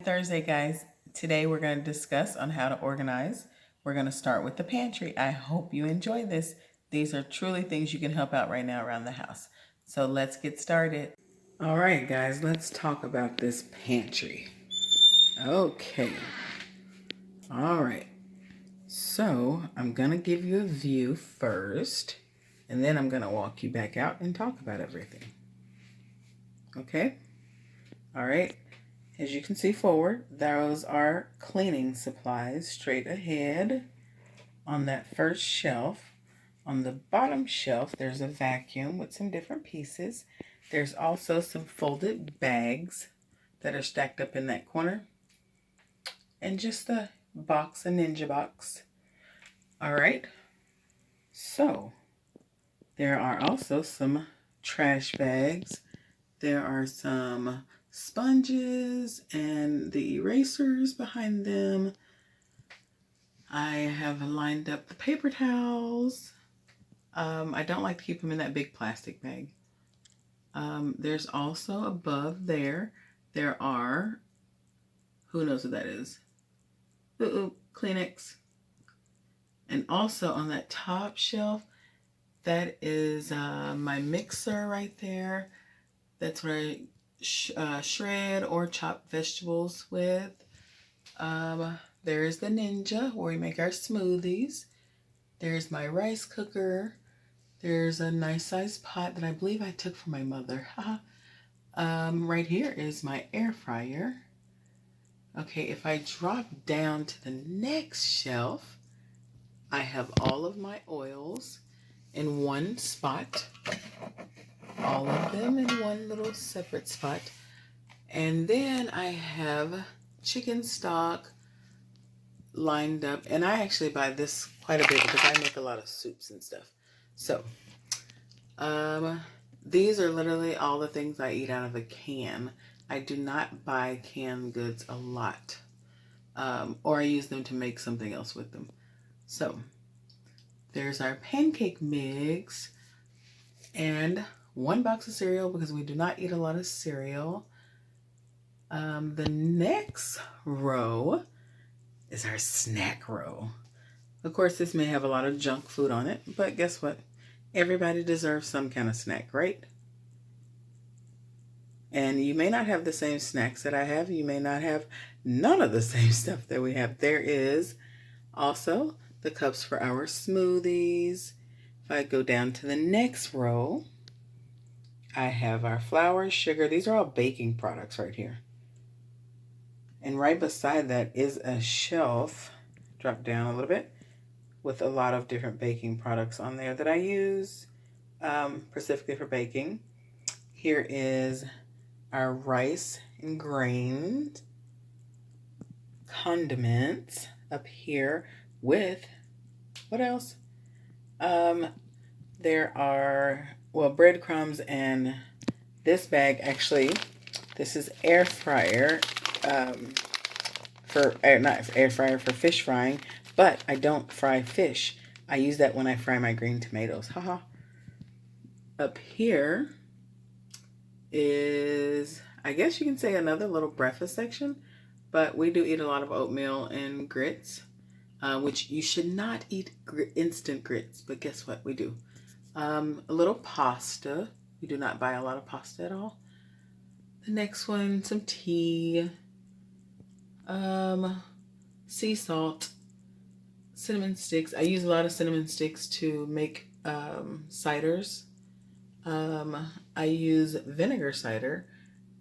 Thursday, guys. Today we're going to discuss on how to organize. We're going to start with the pantry. I hope you enjoy this. These are truly things you can help out right now around the house. So let's get started. All right, guys, let's talk about this pantry. Okay. All right. So I'm going to give you a view first, and then I'm going to walk you back out and talk about everything. Okay? All right. As you can see forward, those are cleaning supplies straight ahead on that first shelf. On the bottom shelf, there's a vacuum with some different pieces. There's also some folded bags that are stacked up in that corner. And just a box, a Ninja box. All right. So, there are also some trash bags. There are some sponges and the erasers behind them. I have lined up the paper towels. I don't like to keep them in that big plastic bag. There's also above there are, who knows what that is? Kleenex. And also on that top shelf, that is my mixer right there. That's what I shred or chop vegetables with. There's the Ninja where we make our smoothies. There's my rice cooker. There's a nice sized pot that I believe I took from my mother. Right here is my air fryer. Okay, if I drop down to the next shelf, I have all of my oils in one spot. All of them in one little separate spot. And then I have chicken stock lined up. And I actually buy this quite a bit because I make a lot of soups and stuff. So, these are literally all the things I eat out of a can. I do not buy canned goods a lot. Or I use them to make something else with them. So, there's our pancake mix and one box of cereal because we do not eat a lot of cereal. The next row is our snack row. Of course, this may have a lot of junk food on it, but guess what? Everybody deserves some kind of snack, right? And you may not have the same snacks that I have. You may not have none of the same stuff that we have. There is also the cups for our smoothies. If I go down to the next row, I have our flour, sugar. These are all baking products right here. And right beside that is a shelf, drop down a little bit, with a lot of different baking products on there that I use specifically for baking. Here is our rice and grains, condiments up here with, what else? There are, well, breadcrumbs, and this bag actually, this is air fryer not air fryer for fish frying, but I don't fry fish. I use that when I fry my green tomatoes. Haha. Up here is, I guess you can say, another little breakfast section, but we do eat a lot of oatmeal and grits, which you should not eat instant grits, but guess what? We do. A little pasta. We do not buy a lot of pasta at all. The next one, some tea, sea salt, cinnamon sticks. I use a lot of cinnamon sticks to make ciders. I use vinegar cider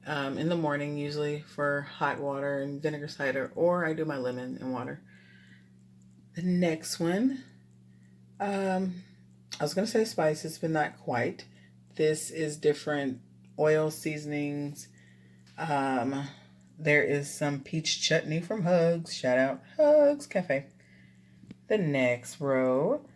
in the morning, usually for hot water and vinegar cider, or I do my lemon and water. The next one, I was going to say spices, but not quite. This is different oil seasonings. There is some peach chutney from Hugs. Shout out Hugs Cafe. The next row,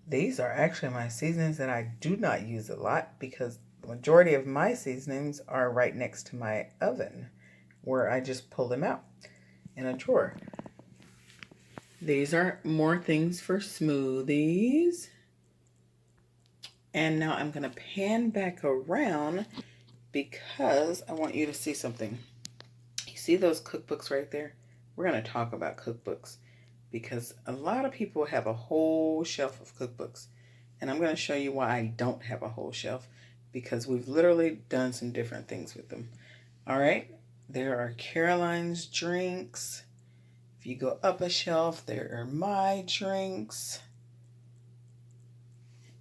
these are actually my seasonings that I do not use a lot because the majority of my seasonings are right next to my oven where I just pull them out in a drawer. These are more things for smoothies. And now I'm going to pan back around because I want you to see something. see those cookbooks right there? We're going to talk about cookbooks because a lot of people have a whole shelf of cookbooks. And I'm going to show you why I don't have a whole shelf, because we've literally done some different things with them. All right, there are Caroline's drinks. If you go up a shelf, there are my drinks.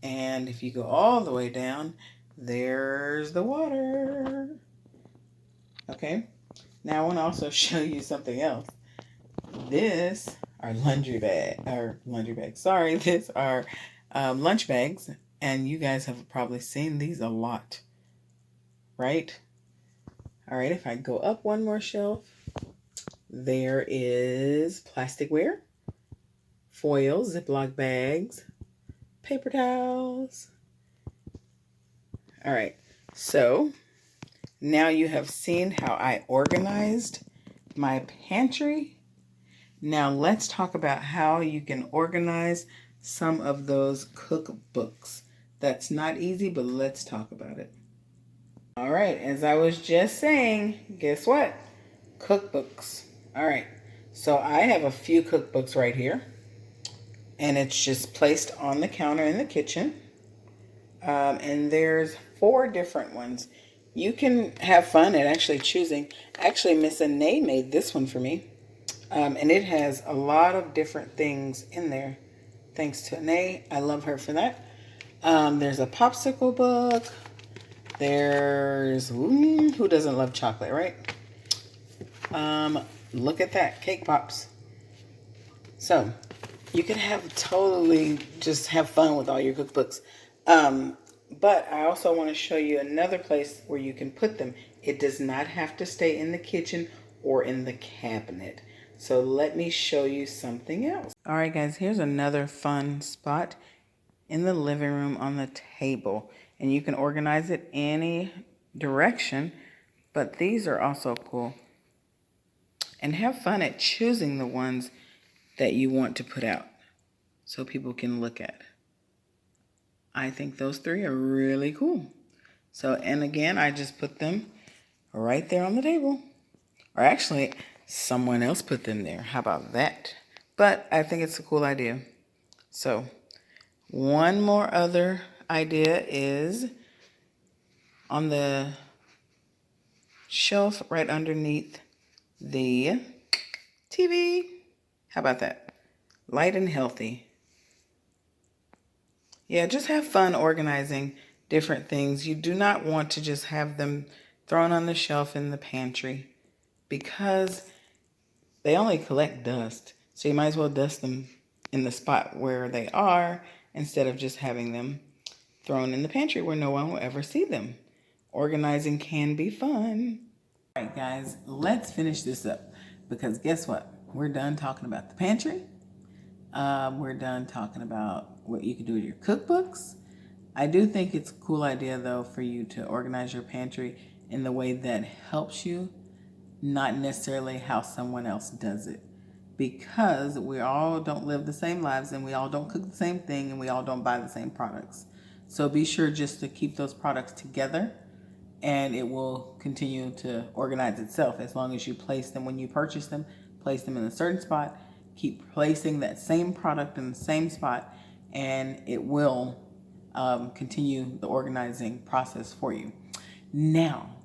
And if you go all the way down, there's the water. Okay, now I want to also show you something else. This are laundry bags. Sorry, these are lunch bags, and you guys have probably seen these a lot, right? All right, if I go up one more shelf, there is plasticware, foil, Ziploc bags, paper towels. All right, so now you have seen how I organized my pantry. Now let's talk about how you can organize some of those cookbooks. That's not easy, but let's talk about it. All right, as I was just saying, guess what? Cookbooks. All right, so I have a few cookbooks right here, and it's just placed on the counter in the kitchen. And there's 4 different ones. You can have fun at actually choosing. Actually, Miss Anae made this one for me. And it has a lot of different things in there. Thanks to Anae. I love her for that. There's a popsicle book. There's, who doesn't love chocolate, right? Look at that, cake pops. So you can have totally just have fun with all your cookbooks. But I also want to show you another place where you can put them. It does not have to stay in the kitchen or in the cabinet. So let me show you something else. All right, guys, here's another fun spot in the living room on the table. And you can organize it any direction, but these are also cool. And have fun at choosing the ones that you want to put out so people can look at. I think those 3 are really cool. So, and again, I just put them right there on the table. Or actually, someone else put them there. How about that? But I think it's a cool idea. So, one more other idea is on the shelf right underneath the TV. How about that? Light and healthy. Yeah, just have fun organizing different things. You do not want to just have them thrown on the shelf in the pantry because they only collect dust. So you might as well dust them in the spot where they are instead of just having them thrown in the pantry where no one will ever see them. Organizing can be fun. All right, guys, let's finish this up because guess what? We're done talking about the pantry. We're done talking about what you can do with your cookbooks. I do think it's a cool idea, though, for you to organize your pantry in the way that helps you, not necessarily how someone else does it. Because we all don't live the same lives and we all don't cook the same thing and we all don't buy the same products. So be sure just to keep those products together and it will continue to organize itself as long as you place them when you purchase them, place them in a certain spot, keep placing that same product in the same spot, and it will continue the organizing process for you. Now,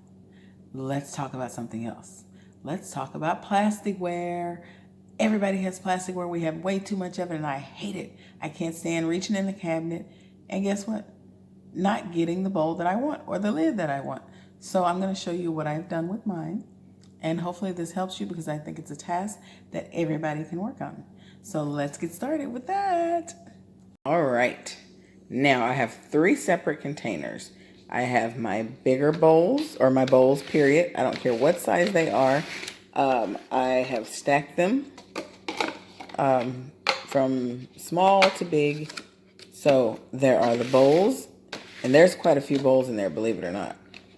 let's talk about something else. Let's talk about plasticware. Everybody has plasticware. We have way too much of it, and I hate it. I can't stand reaching in the cabinet, and guess what? Not getting the bowl that I want or the lid that I want. So I'm going to show you what I've done with mine. And hopefully this helps you because I think it's a task that everybody can work on. So let's get started with that. All right. Now I have 3 separate containers. I have my bigger bowls, or my bowls, period. I don't care what size they are. I have stacked them from small to big. So there are the bowls, and there's quite a few bowls in there, believe it or not.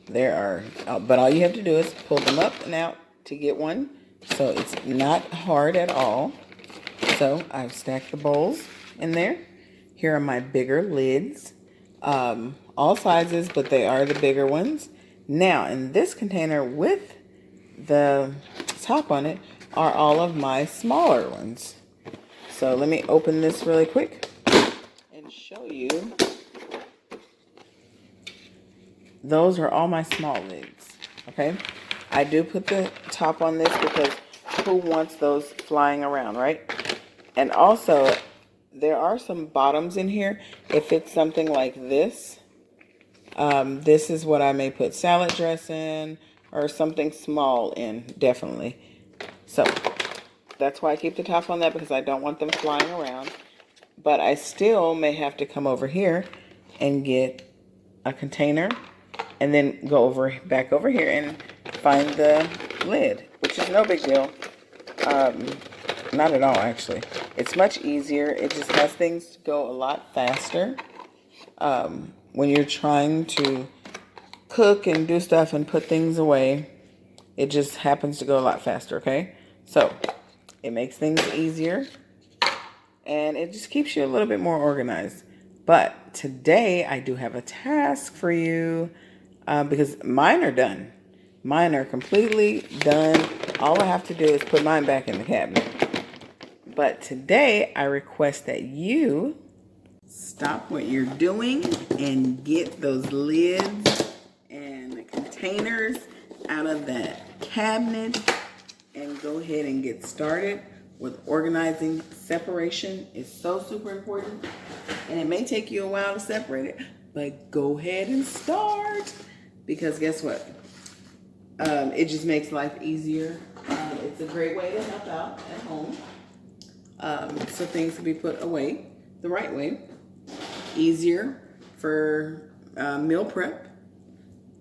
There are, but all you have to do is pull them up and out to get one. So it's not hard at all. So I've stacked the bowls in there. Here are my bigger lids, all sizes, but they are the bigger ones. Now in this container with the top on it are all of my smaller ones. So let me open this really quick and show you. Those are all my small lids, okay? I do put the top on this because who wants those flying around, right? And also, there are some bottoms in here. If it's something like this, this is what I may put salad dressing or something small in, definitely. So that's why I keep the top on that, because I don't want them flying around. But I still may have to come over here and get a container and then go back over here and find the lid, which is no big deal. Not at all, actually. It's much easier. It just has things to go a lot faster. When you're trying to cook and do stuff and put things away, it just happens to go a lot faster, okay? So it makes things easier and it just keeps you a little bit more organized. But today I do have a task for you because mine are done. Mine are completely done. All I have to do is put mine back in the cabinet. But today I request that you stop what you're doing and get those lids and containers out of that cabinet and go ahead and get started with organizing. Separation is so super important, and it may take you a while to separate it, but go ahead and start, because guess what? It just makes life easier. It's a great way to help out at home. So things can be put away the right way. Easier for meal prep,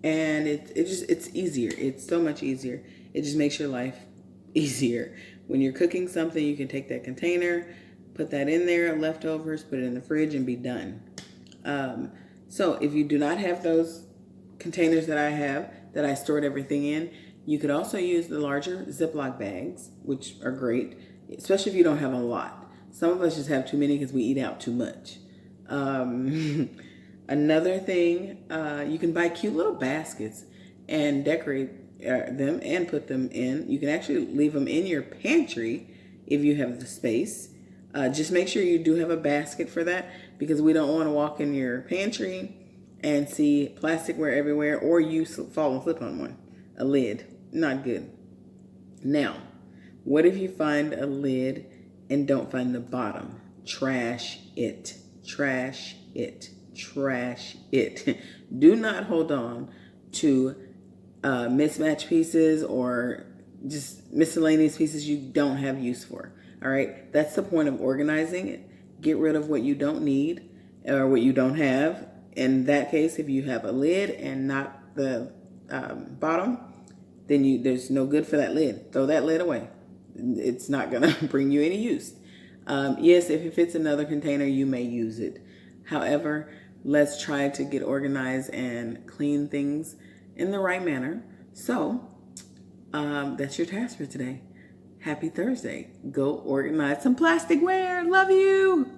and it's easier. It's so much easier. It just makes your life easier. When you're cooking something, you can take that container, put that in there, leftovers, put it in the fridge, and be done. So if you do not have those containers that I have, that I stored everything in, you could also use the larger Ziploc bags, which are great, especially if you don't have a lot. Some of us just have too many because we eat out too much. Another thing, you can buy cute little baskets and decorate them and put them in. You can actually leave them in your pantry if you have the space. Just make sure you do have a basket for that, because we don't want to walk in your pantry and see plasticware everywhere, or you fall and slip on one. A lid, not good. Now, what if you find a lid and don't find the bottom? Trash it. Trash it. Trash it. Do not hold on to mismatched pieces or just miscellaneous pieces you don't have use for. All right, that's the point of organizing it. Get rid of what you don't need or what you don't have. In that case, if you have a lid and not the bottom, then there's no good for that lid. Throw that lid away. It's not gonna bring you any use. Yes, if it fits another container, you may use it. However, let's try to get organized and clean things in the right manner. So that's your task for today. Happy Thursday. Go organize some plasticware. Love you.